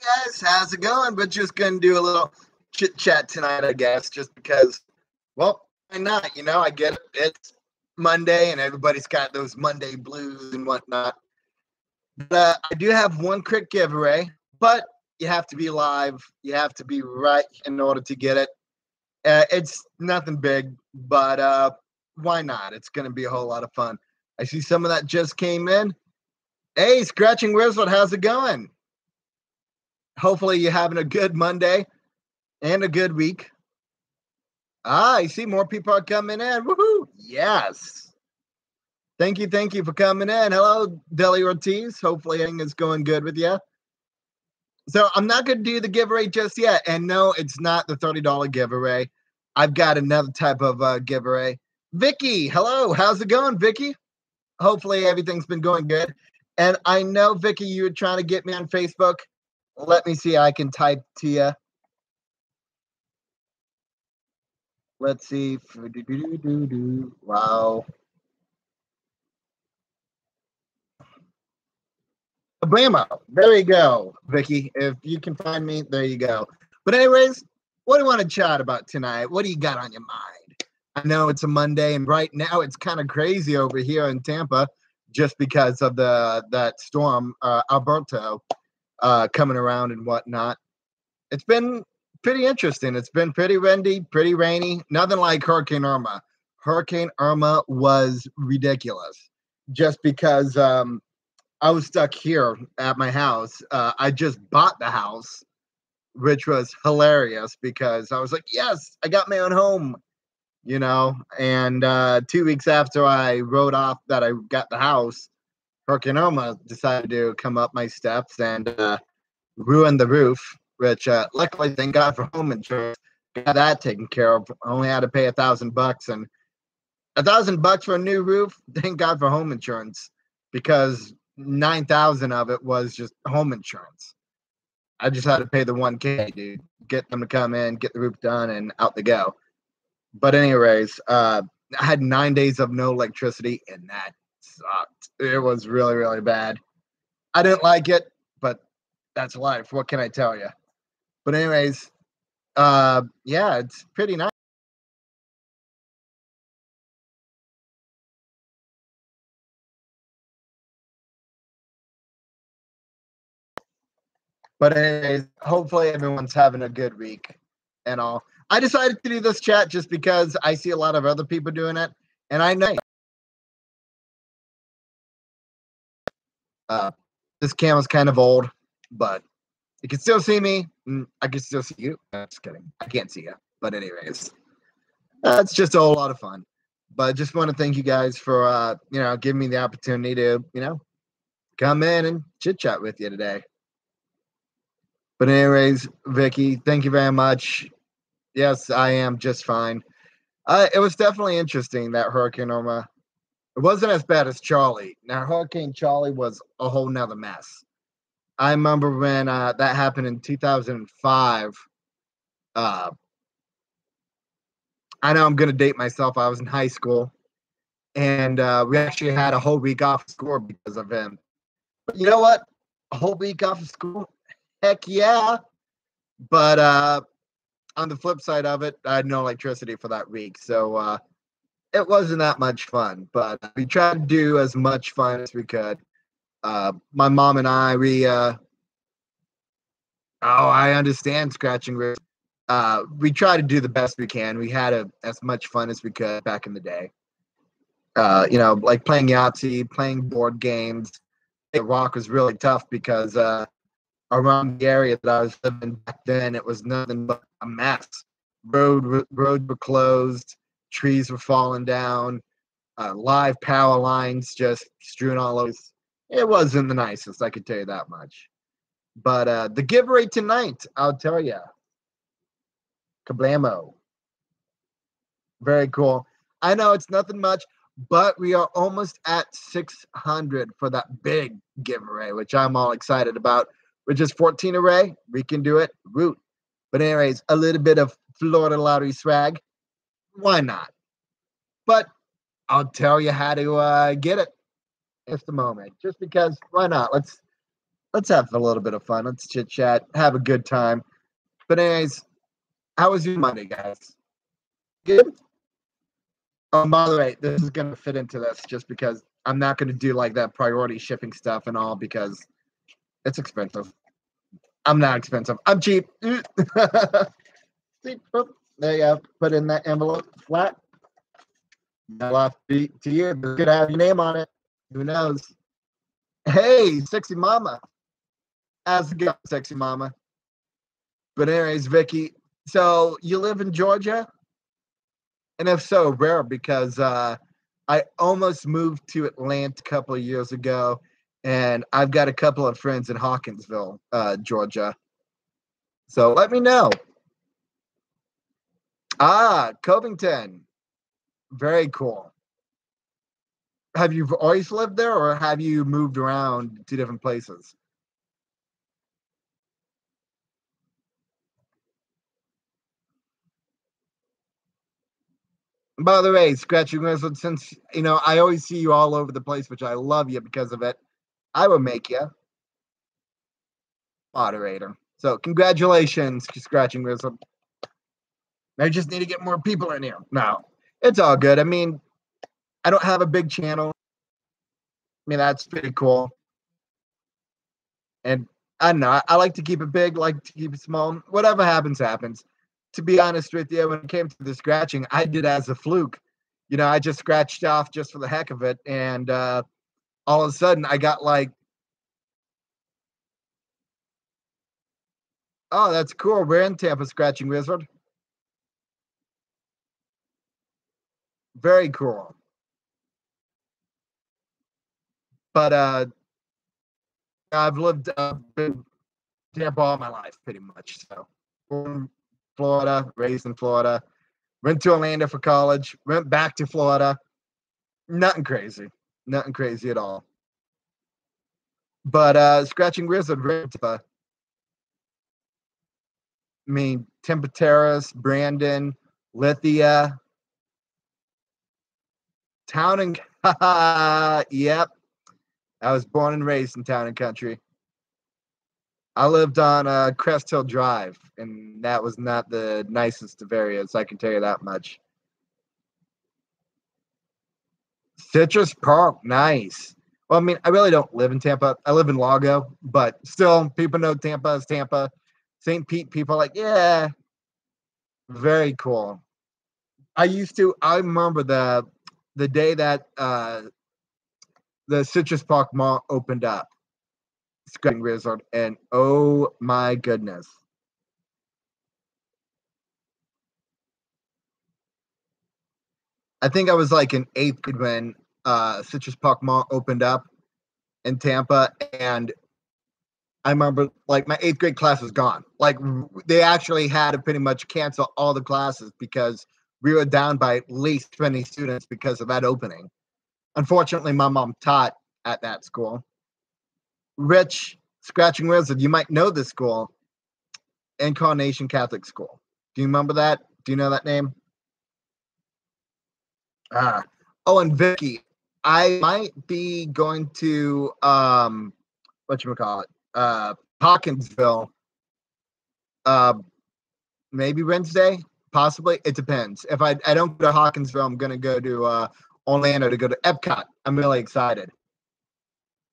Guys, how's it going? We're just gonna do a little chit chat tonight, I guess, just because. Well, why not? I get it. It's Monday, and everybody's got those Monday blues and whatnot. But I do have one quick giveaway, but you have to be live. You have to be right in order to get it. It's nothing big, but why not? It's gonna be a whole lot of fun. I see some of that just came in. Hey, Scratching Wizard, how's it going? Hopefully, you're having a good Monday and a good week. I see more people are coming in. Woohoo! Yes. Thank you for coming in. Hello, Deli Ortiz. Hopefully, everything is going good with you. So, I'm not going to do the giveaway just yet. And no, it's not the $30 giveaway. I've got another type of giveaway. Vicky, hello. How's it going, Vicky? Hopefully, everything's been going good. And I know, Vicky, you were trying to get me on Facebook. Let me see. I can type to you. Let's see. Wow. Blammo. There you go, Vicky. If you can find me, there you go. But anyways, what do you want to chat about tonight? What do you got on your mind? I know it's a Monday, and right now it's kind of crazy over here in Tampa, just because of that storm, Alberto, coming around and whatnot. It's been pretty interesting. It's been pretty windy, pretty rainy. Nothing like Hurricane Irma. Hurricane Irma was ridiculous, just because I was stuck here at my house. I just bought the house, which was hilarious because I was like, yes, I got my own home, And 2 weeks after I wrote off that I got the house, Hurricane Irma decided to come up my steps and ruin the roof, which luckily, thank God for home insurance, got that taken care of. I only had to pay $1,000 and $1,000 for a new roof. Thank God for home insurance because 9,000 of it was just home insurance. I just had to pay the 1K, dude. Get them to come in, get the roof done, and out they go. But anyways, I had 9 days of no electricity, and that sucked. It was really, really bad. I didn't like it, but that's life. What can I tell you? But anyways, yeah, it's pretty nice. But anyways, hopefully everyone's having a good week and all. I decided to do this chat just because I see a lot of other people doing it, and I know this camera's kind of old, but you can still see me. I can still see you. I'm just kidding. I can't see you. But anyways, it's just a whole lot of fun. But I just want to thank you guys for giving me the opportunity to come in and chit chat with you today. But anyways, Vicky, thank you very much. Yes, I am just fine. It was definitely interesting, that Hurricane Irma. It wasn't as bad as Charlie. Now, Hurricane Charlie was a whole nother mess. I remember when that happened in 2005. I know I'm going to date myself. I was in high school, and we actually had a whole week off of school because of him. But you know what? A whole week off of school? Heck yeah. But on the flip side of it, I had no electricity for that week. So it wasn't that much fun. But we tried to do as much fun as we could. My mom and I, I understand Scratching Wrist. We try to do the best we can. We had as much fun as we could back in the day. Like playing Yahtzee, playing board games. Rock was really tough because around the area that I was living back then, it was nothing but a mess. Roads were closed, trees were falling down, live power lines just strewn all over. It wasn't the nicest, I could tell you that much. But the giveaway tonight, I'll tell you. Kablamo. Very cool. I know it's nothing much, but we are almost at 600 for that big giveaway, which I'm all excited about, which is 14 array. We can do it. Root. But anyways, a little bit of Florida Lottery swag. Why not? But I'll tell you how to get it in just a moment. Just because, why not? let's have a little bit of fun. Let's chit chat, have a good time. But anyways, how was your Monday, guys? Good. Oh, by the way, this is gonna fit into this just because I'm not gonna do like that priority shipping stuff and all because it's expensive. I'm not expensive. I'm cheap. See, boop, there you go. Put in that envelope flat. That'll have to be to you. It could have your name on it. Who knows? Hey, sexy mama. How's it going, sexy mama? But anyways, Vicky, so you live in Georgia? And if so, rare because I almost moved to Atlanta a couple of years ago, and I've got a couple of friends in Hawkinsville, Georgia. So let me know. Ah, Covington. Very cool. Have you always lived there or have you moved around to different places? By the way, Scratchy Wizard, since I always see you all over the place, which I love you because of it, I will make you moderator. So congratulations, Scratching Wizard. I just need to get more people in here. No, it's all good. I mean, I don't have a big channel. I mean, that's pretty cool. And I don't know. I like to keep it big, like to keep it small. Whatever happens, happens. To be honest with you, when it came to the scratching, I did as a fluke. I just scratched off just for the heck of it. And all of a sudden, I got like, oh, that's cool. We're in Tampa Scratching Wizard. Very cool. But I've lived in Tampa all my life, pretty much. So, born in Florida, raised in Florida, went to Orlando for college, went back to Florida. Nothing crazy, nothing crazy at all. But Scratching Wizard, I mean, Tampa Terrace, Brandon, Lithia, Town and yep. I was born and raised in Town and Country. I lived on Crest Hill Drive, and that was not the nicest of areas, I can tell you that much. Citrus Park, nice. Well, I mean, I really don't live in Tampa. I live in Lago, but still, people know Tampa as Tampa. St. Pete, people are like, yeah, very cool. I remember the day that the Citrus Park Mall opened up, Scratching Wizard, and oh my goodness. I think I was like in eighth grade when Citrus Park Mall opened up in Tampa, and I remember like my eighth grade class was gone. Like they actually had to pretty much cancel all the classes because we were down by at least 20 students because of that opening. Unfortunately, my mom taught at that school. Rich Scratching Wizard, you might know this school, Incarnation Catholic School. Do you remember that? Do you know that name? Ah. Oh, and Vicky, I might be going to what you call it, Hawkinsville, uh, maybe Wednesday, possibly. It depends. If I don't go to Hawkinsville, I'm gonna go to Orlando to go to Epcot. I'm really excited.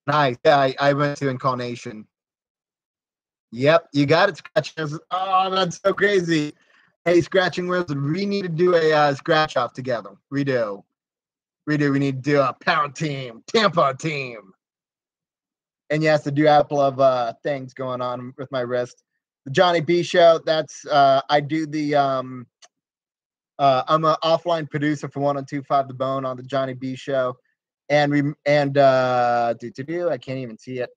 Nice. Yeah, I went to Incarnation. Yep, you got it, Scratching. Oh, that's so crazy. Hey, Scratching Wizard, we need to do a scratch off together. We do. We do. We need to do a power team, Tampa team. And yes, I do have a couple of things going on with my wrist. The Johnny B show. That's I do the I'm an offline producer for 1025 The Bone on the Johnny B show, and I can't even see it.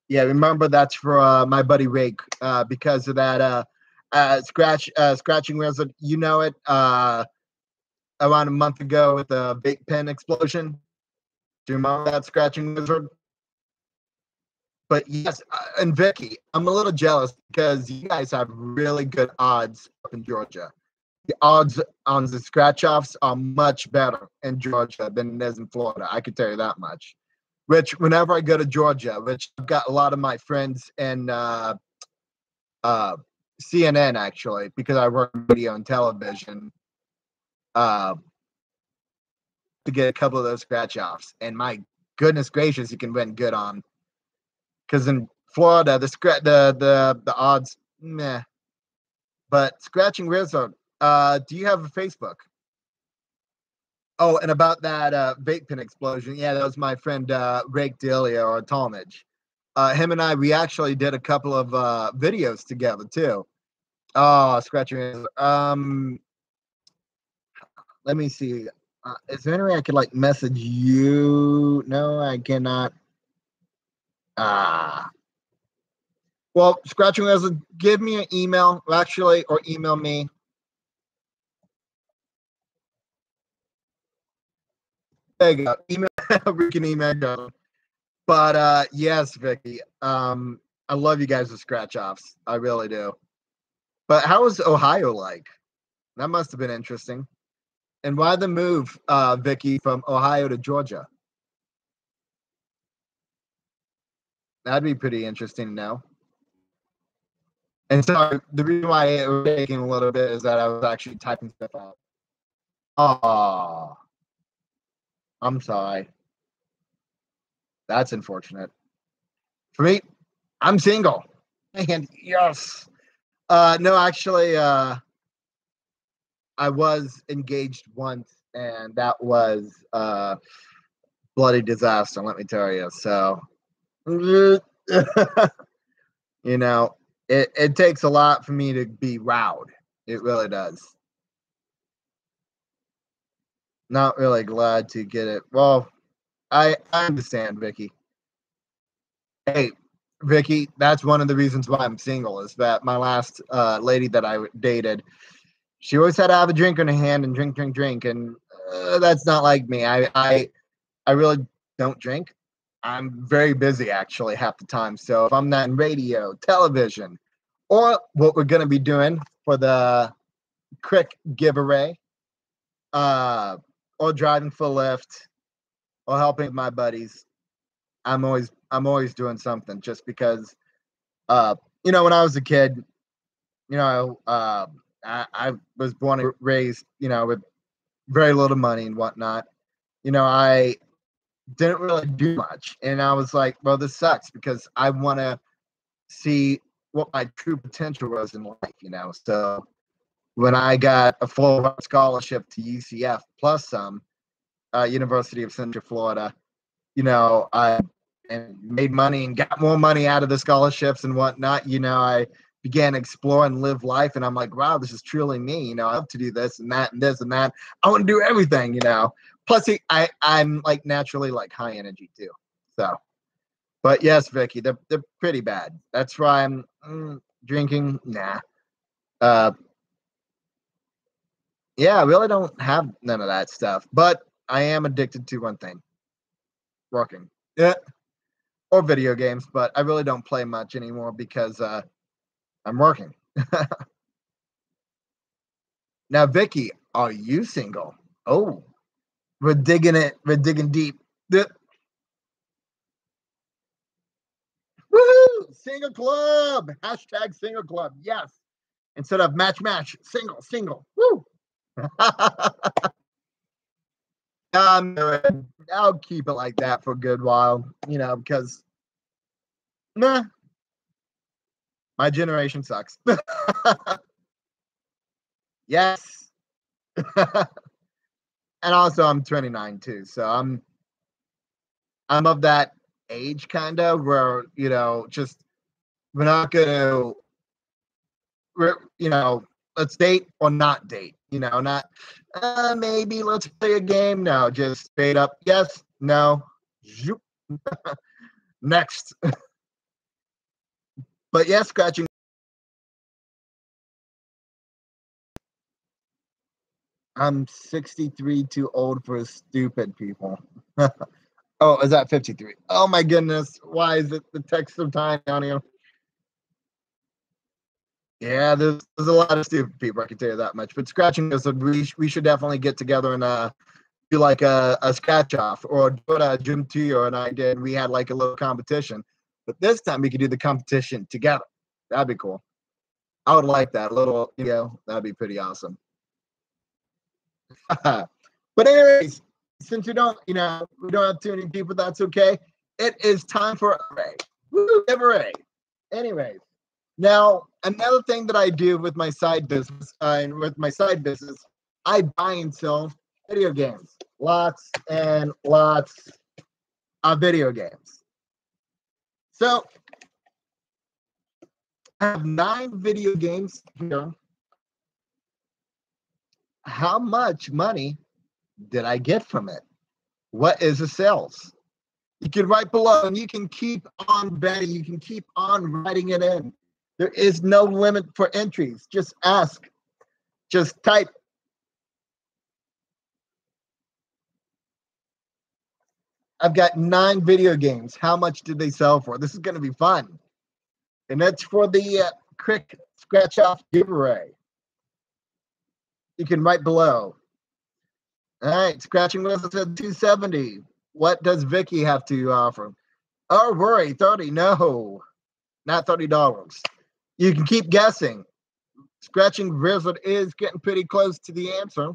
Yeah, remember that's for my buddy Rake because of that scratching wizard. You know it. Around a month ago with the vape pen explosion. Do you remember that scratching wizard? But yes, and Vicky, I'm a little jealous because you guys have really good odds up in Georgia. The odds on the scratch offs are much better in Georgia than it is in Florida. I can tell you that much. which whenever I go to Georgia, which I've got a lot of my friends in CNN actually, because I work in radio and television, to get a couple of those scratch offs. And my goodness gracious, you can win good on. Because in Florida, the odds, meh. But Scratching Wizard, do you have a Facebook? Oh, and about that vape pen explosion, yeah, that was my friend Rake Delia or Talmadge. Him and I, we actually did a couple of videos together too. Oh, Scratching Wizard. Let me see. Is there any way I could like message you? No, I cannot. Ah. Well, Scratching Wizard, give me an email, actually, or email me. There you go. Email. We can email you. But yes, Vicky. I love you guys with scratch offs. I really do. But how was Ohio like? That must have been interesting. And why the move, Vicky, from Ohio to Georgia? That'd be pretty interesting to know. And so the reason why it was taking a little bit is that I was actually typing stuff out. Oh, I'm sorry. That's unfortunate. For me, I'm single. And yes. No, actually, I was engaged once, and that was bloody disaster, let me tell you. So, you know, it takes a lot for me to be wowed. It really does. Not really glad to get it. Well, I understand, Vicky. Hey, Vicky, that's one of the reasons why I'm single is that my last lady that I dated, she always had to have a drink in her hand and drink, drink, drink, and that's not like me. I really don't drink. I'm very busy actually half the time. So if I'm not in radio, television, or what we're gonna be doing for the Crick giveaway, uh, or driving for Lyft, or helping my buddies, I'm always doing something just because when I was a kid, I was born and raised, with very little money and whatnot. I didn't really do much. And I was like, well, this sucks because I want to see what my true potential was in life. So when I got a full scholarship to UCF plus some, University of Central Florida, I and made money and got more money out of the scholarships and whatnot. I began to explore and live life, and I'm like, wow, this is truly me. I love to do this and that and this and that. I want to do everything. Plus, I'm like naturally like high energy too. So, but yes, Vicky, they're pretty bad. That's why I'm drinking. Nah. Uh, yeah, I really don't have none of that stuff, but I am addicted to one thing: working. Yeah. Or video games, but I really don't play much anymore because I'm working. Now, Vicky, are you single? Oh, we're digging it. We're digging deep. Woohoo! Single club. Hashtag single club. Yes. Instead of match, single, single. Woo! I'll keep it like that for a good while, because nah, my generation sucks. Yes. And also I'm 29 too, so I'm of that age kind of where just we're not gonna let's date or not date, not maybe let's play a game. No, just straight up yes, no, zoop. Next. But yes, Scratching. I'm 63, too old for stupid people. Oh, is that 53? Oh my goodness. Why is it the text so tiny on here? Yeah, there's a lot of stupid people, I can tell you that much. But Scratching is we should definitely get together and do like a scratch off, or do what Jim Tuyo and I did. We had like a little competition, but this time we could do the competition together. That'd be cool. I would like that little, that'd be pretty awesome. But anyways, since we don't have too many people, that's okay. It is time for a Ray. Woo, Ray. Anyways, now another thing that I do with my side business, I buy and sell video games. Lots and lots of video games. So I have 9 video games here. How much money did I get from it? What is the sales? You can write below, and you can keep on betting. You can keep on writing it in. There is no limit for entries. Just ask. Just type. I've got 9 video games. How much did they sell for? This is going to be fun. And that's for the quick scratch off giveaway. You can write below. All right, scratching Wizard said 270. What does Vicky have to offer? Oh, Rory, 30. No, not $30. You can keep guessing. Scratching Wizard is getting pretty close to the answer.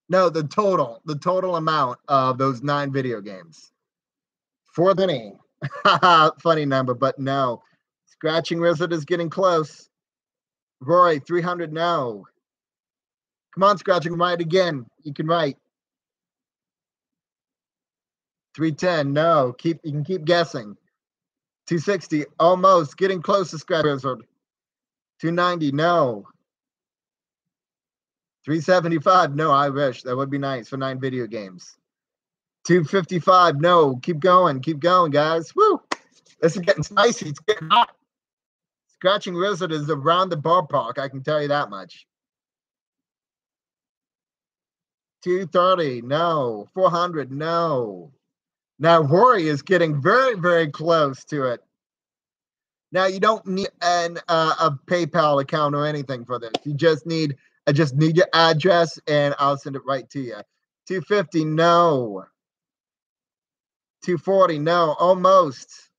No, the total amount of those 9 video games. 4th inning. Funny number, but no. Scratching Wizard is getting close. Roy, 300, no. Come on, Scratching, write again. You can write. 310, no. You can keep guessing. 260, almost. Getting close to Scratch Wizard. 290, no. 375, no, I wish. That would be nice for 9 video games. 255, no. Keep going, guys. Woo! This is getting spicy. It's getting hot. Scratching Wizard is around the ballpark, I can tell you that much. 230, no. 400, no. Now, Rory is getting very, very close to it. Now, you don't need a PayPal account or anything for this. I just need your address, and I'll send it right to you. 250, no. 240, no. Almost.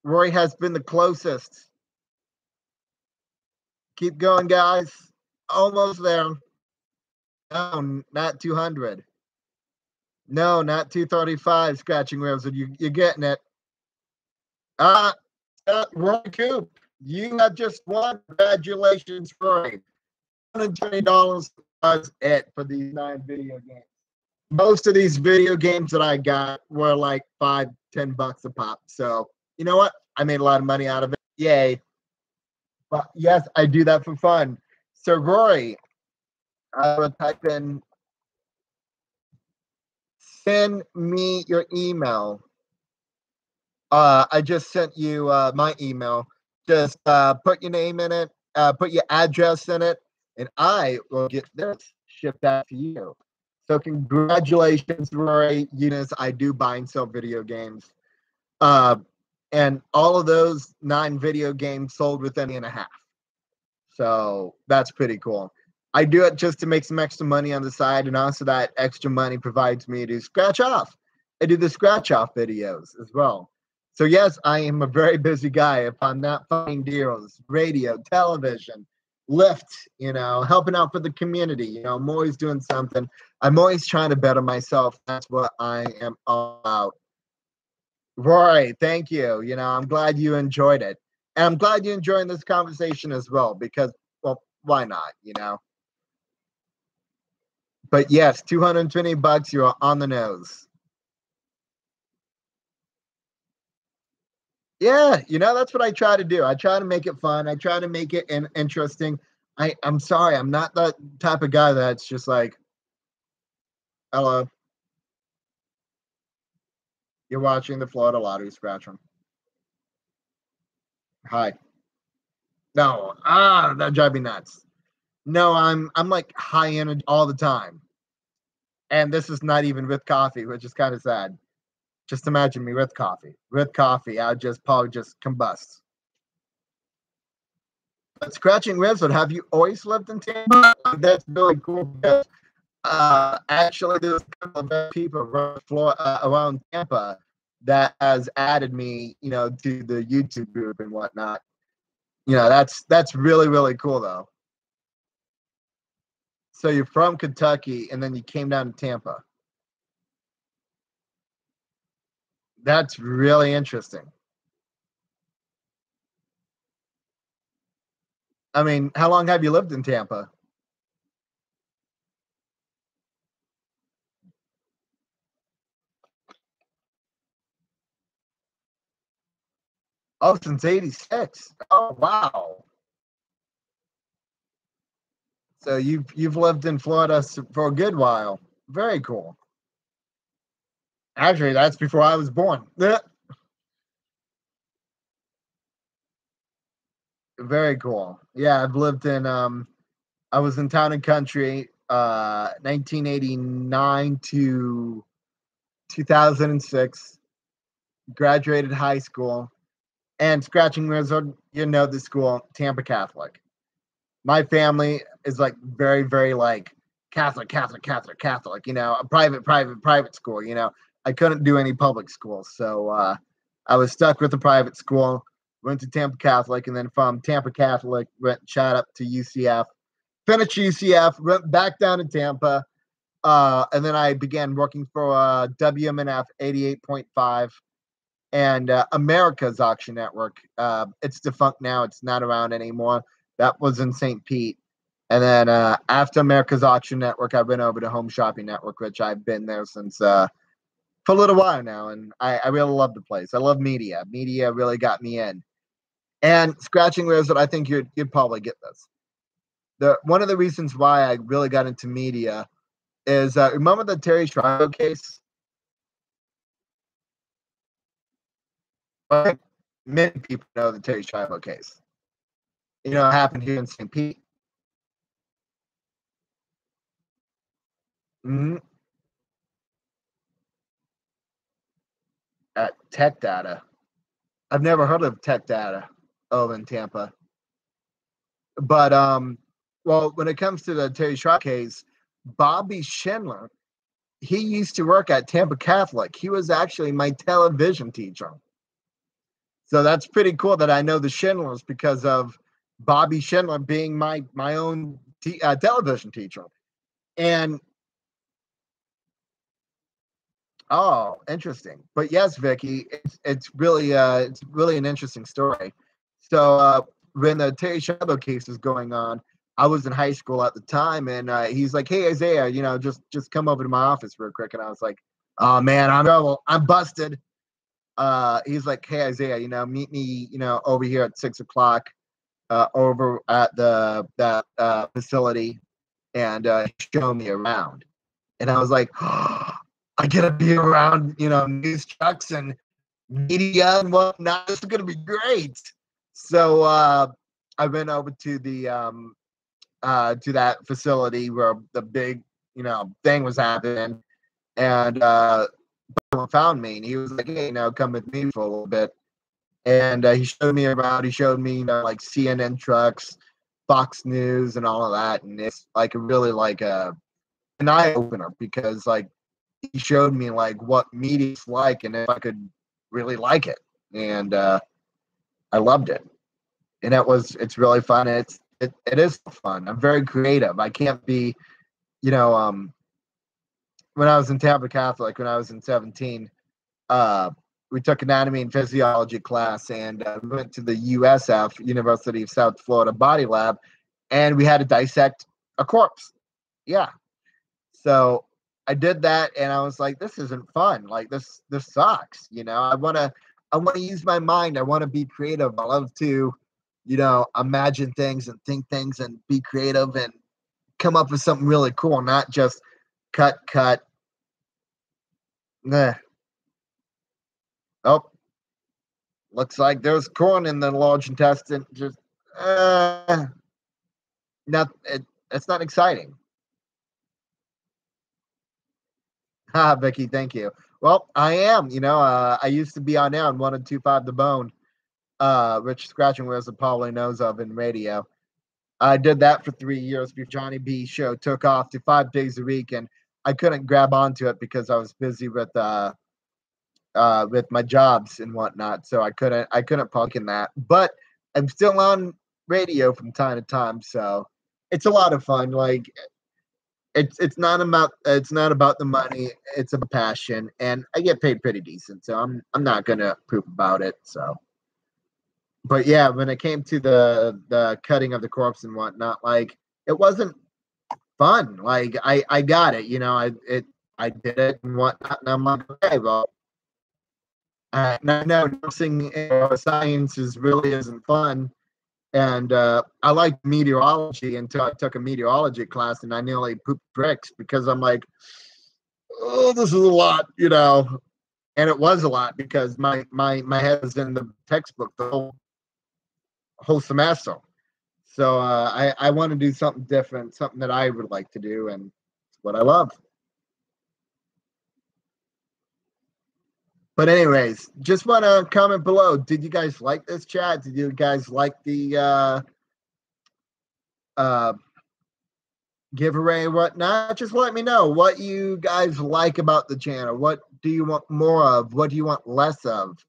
Rory has been the closest. Keep going, guys. Almost there. No, not 200. No, not 235. Scratching Wizard, you're getting it. Roy Coop, you have just won. Congratulations, Roy. $120 was it for these 9 video games. Most of these video games that I got were like $5-10 a pop. So you know what? I made a lot of money out of it. Yay. But yes, I do that for fun. So Rory, I will type in, send me your email. I just sent you my email. Just put your name in it, put your address in it, and I will get this shipped out to you. So congratulations, Rory. Eunice, I do buy and sell video games. And all of those 9 video games sold within a day and a half. So that's pretty cool. I do it just to make some extra money on the side, and also that extra money provides me to scratch off. I do the scratch off videos as well. So yes, I am a very busy guy. If I'm not finding deals, radio, television, Lyft, helping out for the community, I'm always doing something. I'm always trying to better myself. That's what I am all about. Roy, thank you. I'm glad you enjoyed it. And I'm glad you're enjoying this conversation as well, because, well, why not, But yes, $220, you're on the nose. Yeah, that's what I try to do. I try to make it fun. I try to make it interesting. I'm sorry, I'm not that type of guy that's just like, hello, you're watching the Florida Lottery Scratch 'em. Hi. No, that drives me nuts. No, I'm like high energy all the time. And this is not even with coffee, which is kind of sad. Just imagine me with coffee. With coffee, I'd just probably just combust. But Scratching Wizard, have you always lived in Tampa? That's really cool because actually there's a couple of people around Tampa that has added me, to the YouTube group and whatnot. That's really, really cool though. So you're from Kentucky and then you came down to Tampa. That's really interesting. I mean, how long have you lived in Tampa? Oh, since '86. Oh, wow. So you've lived in Florida for a good while. Very cool. Actually, that's before I was born. Very cool. Yeah, I've lived in I was in Town and Country 1989 to 2006. Graduated high school and Scratching Wizard, the school, Tampa Catholic. My family is like very, very like Catholic, Catholic, Catholic, Catholic, a private school, I couldn't do any public schools. So I was stuck with the private school, went to Tampa Catholic, and then from Tampa Catholic, went shot up to UCF, finished UCF, went back down to Tampa, and then I began working for WMNF 88.5 and America's Auction Network. It's defunct now. It's not around anymore. That was in St. Pete. And then after America's Auction Network, I went over to Home Shopping Network, which I've been there since for a little while now. And I really love the place. I love media. Media really got me in. And Scratching Wizard, I think you'd probably get this. One of the reasons why I really got into media is remember the Terry Schiavo case? I think many people know the Terry Schiavo case. It happened here in St. Pete. Mm-hmm. At Tech Data. I've never heard of Tech Data over in Tampa. But well, when it comes to the Terry Schiavo case, Bobby Schindler, he used to work at Tampa Catholic. He was actually my television teacher. So that's pretty cool that I know the Schindlers because of Bobby Schindler being my own television teacher. And oh, interesting. But yes, Vicky, it's really an interesting story. So when the Terry Schiavo case was going on, I was in high school at the time, and he's like, "Hey Isaiah, just come over to my office real quick." And I was like, "Oh man, I'm trouble. I'm busted." He's like, "Hey Isaiah, meet me, over here at 6 o'clock, over at the that facility, and show me around." And I was like, oh, I get to be around, news trucks and media and whatnot. This is going to be great. So I went over to the to that facility where the big, thing was happening, and someone found me, and he was like, "Hey, come with me for a little bit." And he showed me around. He showed me, like CNN trucks, Fox News, and all of that. And it's like really like an eye opener because like he showed me like what media's like and if I could really like it. And I loved it. And it's really fun. It is fun. I'm very creative. I can't be, you know, when I was in Tampa Catholic, when I was in 17, uh, we took anatomy and physiology class and we went to the USF, University of South Florida Body Lab, and we had to dissect a corpse. Yeah. So I did that and I was like, this isn't fun. Like this sucks. I wanna use my mind. I wanna be creative. I love to, imagine things and think things and be creative and come up with something really cool, not just cut. Nah. Oh, looks like there's corn in the large intestine. Just not it's not exciting. Ah, Vicky, thank you. Well, I am. I used to be on air on 102.5 The Bone. which Scratching Wizard probably knows of in radio. I did that for 3 years before Johnny B show took off to 5 days a week, and I couldn't grab onto it because I was busy with my jobs and whatnot, so I couldn't plug in that. But I'm still on radio from time to time, so it's a lot of fun. Like it's not about the money, it's a passion, and I get paid pretty decent, so I'm not gonna poop about it. So, but yeah, when it came to the cutting of the corpse and whatnot, like it wasn't fun. Like I got it, I did it and whatnot, and I'm like, okay, well, no, nursing science really isn't fun. And I liked meteorology until I took a meteorology class, and I nearly pooped bricks because I'm like, oh, this is a lot, And it was a lot because my head was in the textbook the whole semester. So I want to do something different, something that I would like to do, and it's what I love. But anyways, just want to comment below. Did you guys like this chat? Did you guys like the uh, giveaway and whatnot? Just let me know what you guys like about the channel. What do you want more of? What do you want less of?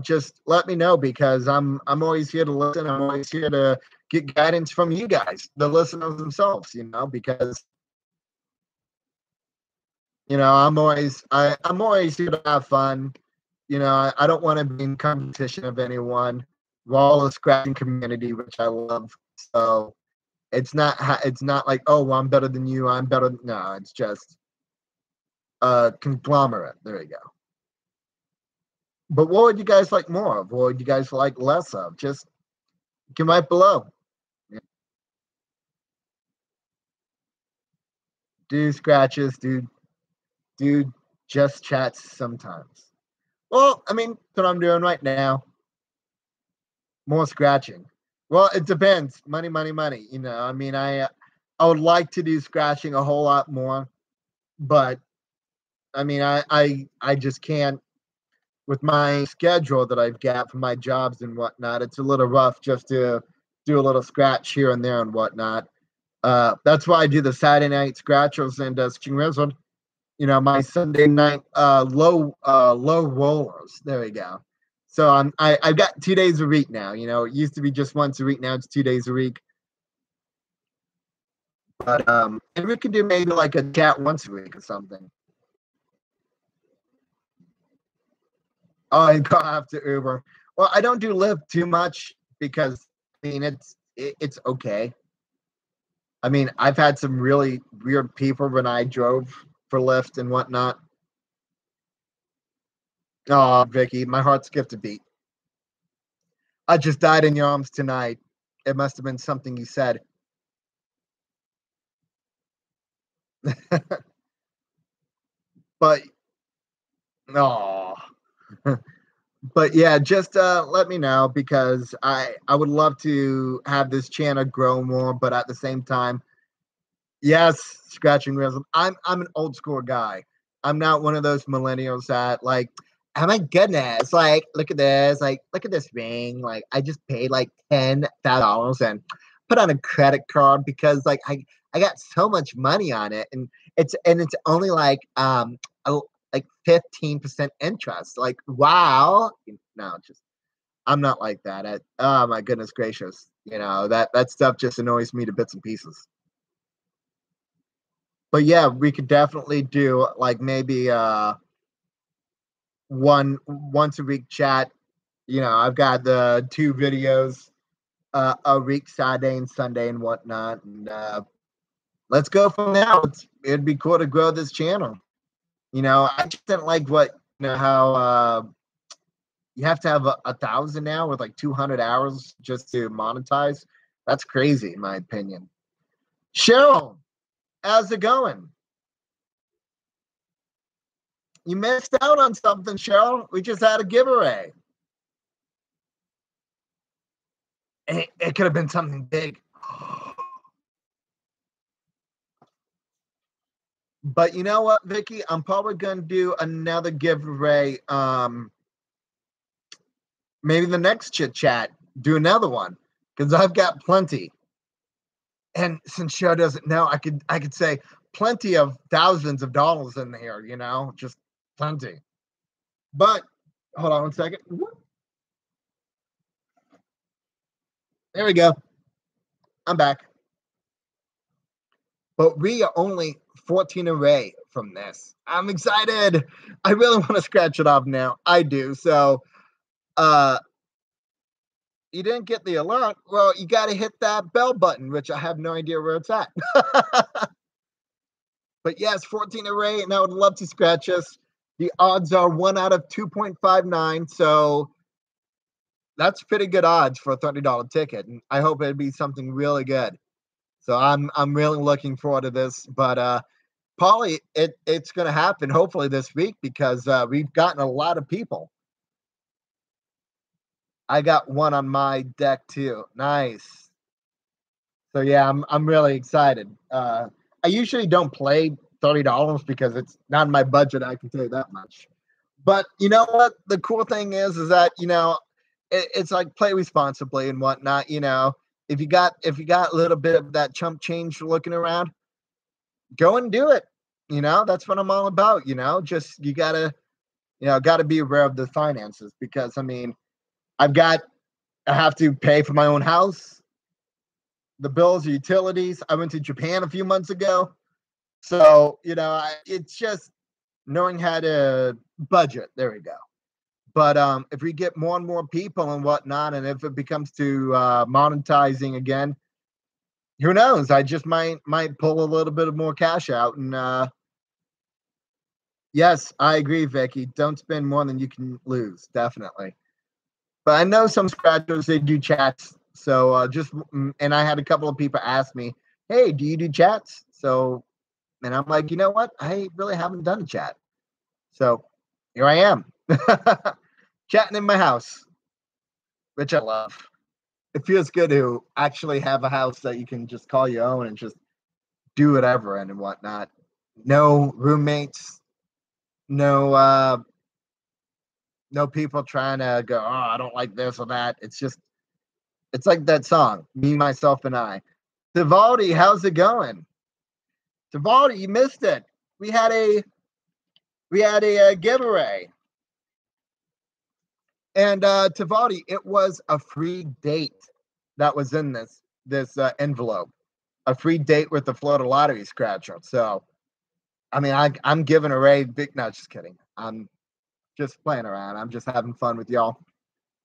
Just let me know, because I'm always here to listen. I'm always here to get guidance from you guys, the listeners themselves, because I'm always here to have fun. I don't want to be in competition of anyone. We're all a scratching community, which I love. So it's not like, oh, well, I'm better than you. I'm better. No, it's just a conglomerate. There you go. But what would you guys like more of? What would you guys like less of? Just comment below. Do scratches, do just chats sometimes. Well, I mean, that's what I'm doing right now. More scratching. Well, it depends. Money, money, money. I mean, I would like to do scratching a whole lot more, but I mean, I just can't with my schedule that I've got for my jobs and whatnot. It's a little rough just to do a little scratch here and there and whatnot. That's why I do the Saturday night scratchers and Scratching Wizard. My Sunday night low rollers. There we go. So I've got 2 days a week now. It used to be just once a week. Now it's 2 days a week. But and we could do maybe like a chat once a week or something. Oh, I go after Uber. Well, I don't do Lyft too much because I mean it's okay. I mean, I've had some really weird people when I drove for Lyft and whatnot. Oh, Vicky, my heart skipped a beat. I just died in your arms tonight. It must have been something you said. But no. But yeah, just let me know, because I would love to have this channel grow more, but at the same time, yes, scratching wheels. I'm an old school guy. I'm not one of those millennials that like, oh my goodness, like look at this, like look at this ring. Like I just paid like $10,000 and put on a credit card because like I got so much money on it, and it's only like like 15% interest. Like wow, no, just I'm not like that. Oh my goodness gracious, that stuff just annoys me to bits and pieces. But yeah, we could definitely do like maybe once a week chat. I've got the 2 videos a week, Saturday and Sunday and whatnot, and let's go from there. It'd be cool to grow this channel. I just didn't like how you have to have 1,000 now with like 200 hours just to monetize. That's crazy in my opinion. Cheryl, how's it going? You missed out on something, Cheryl. We just had a giveaway. It could have been something big. But you know what, Vicky? I'm probably going to do another giveaway maybe the next chit chat, do another one because I've got plenty. And since Show doesn't know, I could say plenty of thousands of dollars in here, just plenty. But hold on one second. There we go. I'm back. But we are only 14 away from this. I'm excited. I really want to scratch it off now. I do. So you didn't get the alert. Well, you got to hit that bell button, which I have no idea where it's at. But yes, 14 array, and I would love to scratch us. The odds are 1 out of 2.59. So that's pretty good odds for a $30 ticket. And I hope it'd be something really good. So I'm really looking forward to this. But Paulie, it's going to happen hopefully this week because we've gotten a lot of people. I got one on my deck too. Nice. So yeah, I'm really excited. I usually don't play $30 because it's not in my budget. I can tell you that much. But you know what? The cool thing is that it's like play responsibly and whatnot. If you got a little bit of that chump change looking around, go and do it. That's what I'm all about. Just you gotta be aware of the finances because I have to pay for my own house, the bills, utilities. I went to Japan a few months ago. So, it's just knowing how to budget. There we go. But if we get more and more people and whatnot, and if it becomes to monetizing again, who knows? I just might pull a little bit of more cash out. And yes, I agree, Vicky. Don't spend more than you can lose. Definitely. But I know some scratchers, they do chats. So and I had a couple of people ask me, hey, do you do chats? And I'm like, you know what? I really haven't done a chat. So here I am chatting in my house, which I love. It feels good to actually have a house that you can just call your own and just do whatever and whatnot. No roommates, no people trying to go, oh, I don't like this or that. It's like that song, Me, Myself, and I. Tivaldi, how's it going? Tivaldi, you missed it. We had a giveaway. And Tivaldi, it was a free date that was in this envelope. A free date with the Florida Lottery scratcher. So, I'm giving away big. No, just kidding. I'm just playing around. I'm just having fun with y'all.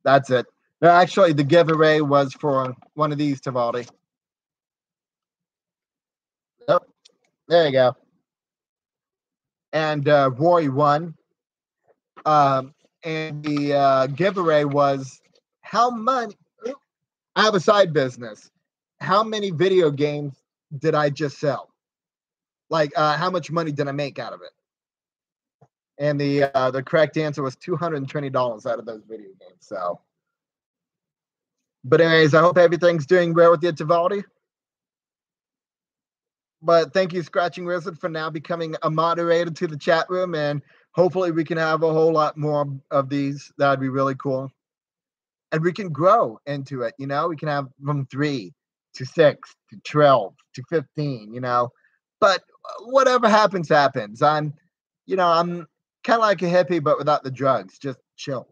That's it. No, actually, the giveaway was for one of these, Tivaldi. Yep. There you go. And Roy won. And the giveaway was how much. I have a side business. How many video games did I just sell? Like, how much money did I make out of it? And the correct answer was $220 out of those video games. So, but anyways, I hope everything's doing well with you, Tivaldi. But thank you, Scratching Wizard, for now becoming a moderator to the chat room, and hopefully we can have a whole lot more of these. That'd be really cool. And we can grow into it. We can have from 3 to 6 to 12 to 15. But whatever happens, happens. I'm kind of like a hippie, but without the drugs. Just chill.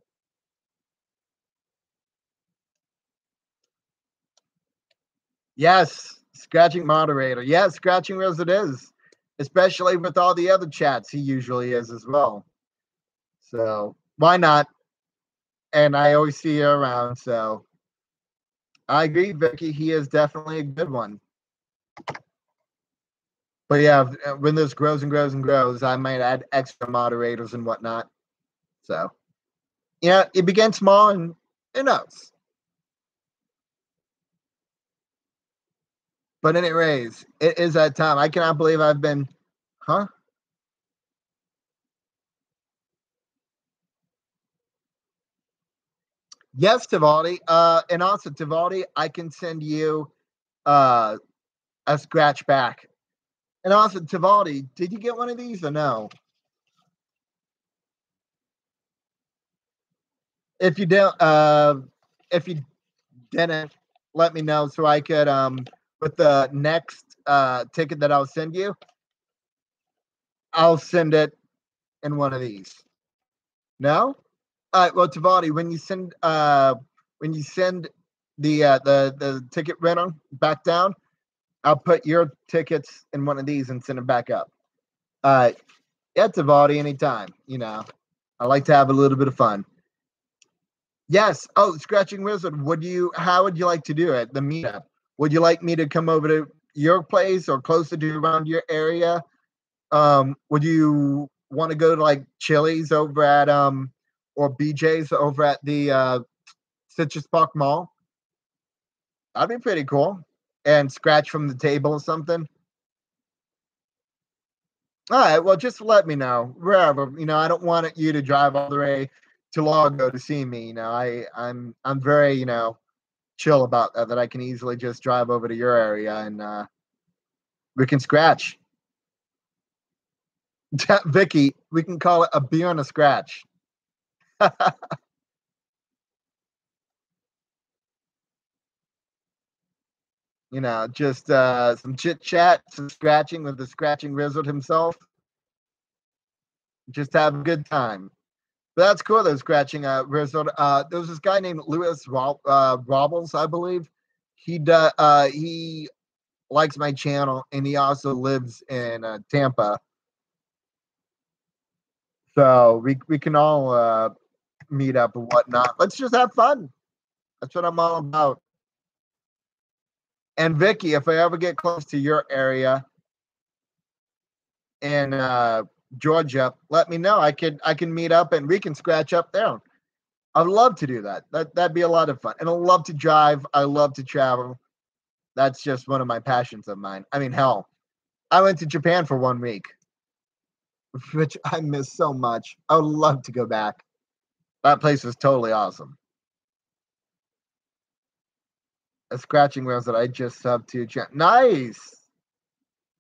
Yes, Scratching moderator. Yes, Scratching Wizard is, especially with all the other chats he usually is as well. So why not? And I always see you around. So I agree, Vicky. He is definitely a good one. But yeah, when this grows and grows and grows, I might add extra moderators and whatnot. So, it began small, and who knows? But anyways, it is that time. I cannot believe I've been, huh? Yes, Tivaldi. And also, Tivaldi, I can send you a scratch back. And also, Tivaldi, did you get one of these or no? If you don't, if you didn't, let me know so I could with the next ticket that I'll send you, I'll send it in one of these. No? All right. Well, Tavaldi, when you send the ticket rental back down, I'll put your tickets in one of these and send them back up. Yeah, Tavaldi, anytime. You know, I like to have a little bit of fun. Yes. Oh, Scratching Wizard. How would you like to do it? The meetup. Would you like me to come over to your place or closer to around your area? Would you want to go to like Chili's over at or BJ's over at the Citrus Park Mall? That'd be pretty cool. And scratch from the table or something. All right. Well, just let me know wherever. You know, I don't want you to drive all the way to Largo to see me. You know, I'm very chill about that. That I can easily just drive over to your area and we can scratch. Vicky, we can call it a beer and a scratch. You know, just some chit chat, some scratching with the scratching wizard himself. Just have a good time. But that's cool. Those scratching wizard. There was this guy named Lewis Robles, I believe. He likes my channel, and he also lives in Tampa. So we can all meet up and whatnot. Let's just have fun. That's what I'm all about. And Vicky, if I ever get close to your area in Georgia, let me know. I can meet up and we can scratch up there. I'd love to do that. That'd be a lot of fun. And I love to drive. I love to travel. That's just one of my passions of mine. I mean, hell, I went to Japan for 1 week, which I miss so much. I would love to go back. That place was totally awesome. A scratching wheels that I just subbed to. Nice.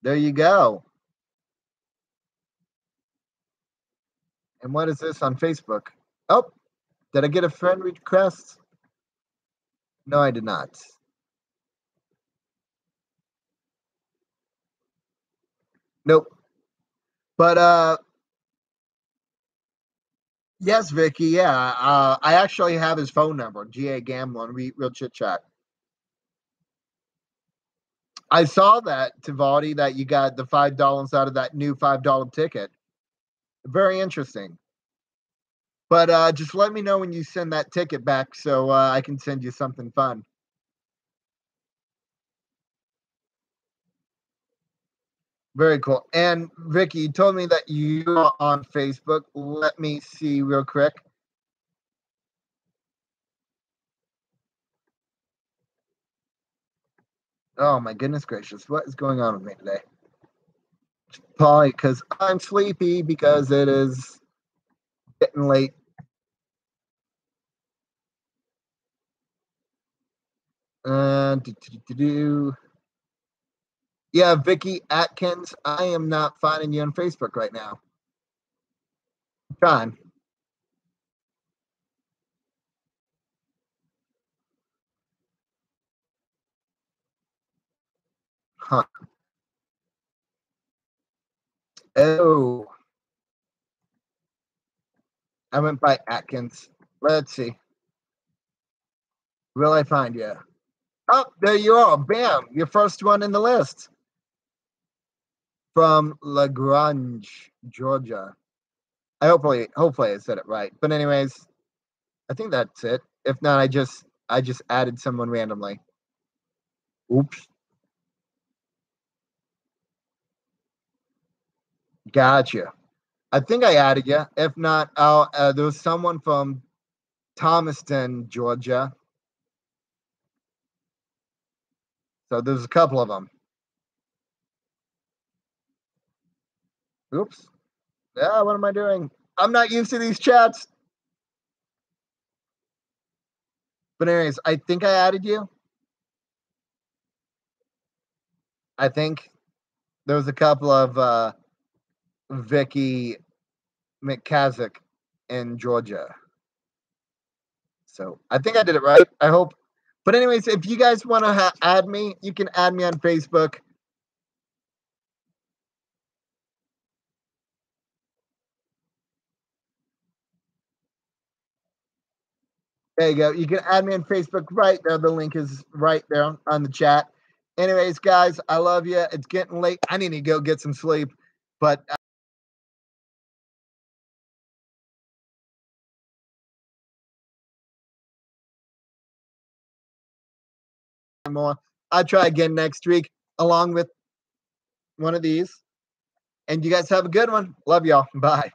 There you go. And what is this on Facebook? Oh, did I get a friend request? No, I did not. Nope. But yes, Vicky. Yeah, I actually have his phone number. GA Gamblin. We'll chit chat. I saw that Tivaldi that you got the $5 out of that new $5 ticket. Very interesting. But just let me know when you send that ticket back so I can send you something fun. Very cool. And Vicky, you told me that you are on Facebook. Let me see real quick. Oh my goodness gracious. What is going on with me today? Probably because I'm sleepy because it is getting late. Yeah, Vicky Atkins, I am not finding you on Facebook right now. John. Huh. Oh, I went by Atkins. Let's see. Will I find you? Oh, there you are. Bam. Your first one in the list. From LaGrange, Georgia. Hopefully I said it right. But anyways, I think that's it. If not, I just added someone randomly. Oops. Gotcha. I think I added you. If not, there was someone from Thomaston, Georgia. So there's a couple of them. Oops. Yeah, what am I doing? I'm not used to these chats. But anyways, I think I added you. I think there was a couple of Vicky McCazick in Georgia. So I think I did it right. I hope. But anyways, if you guys want to add me, you can add me on Facebook. There you go. You can add me on Facebook right there. The link is right there on the chat. Anyways, guys, I love you. It's getting late. I need to go get some sleep. But more. I'll try again next week along with one of these. And you guys have a good one. Love y'all. Bye.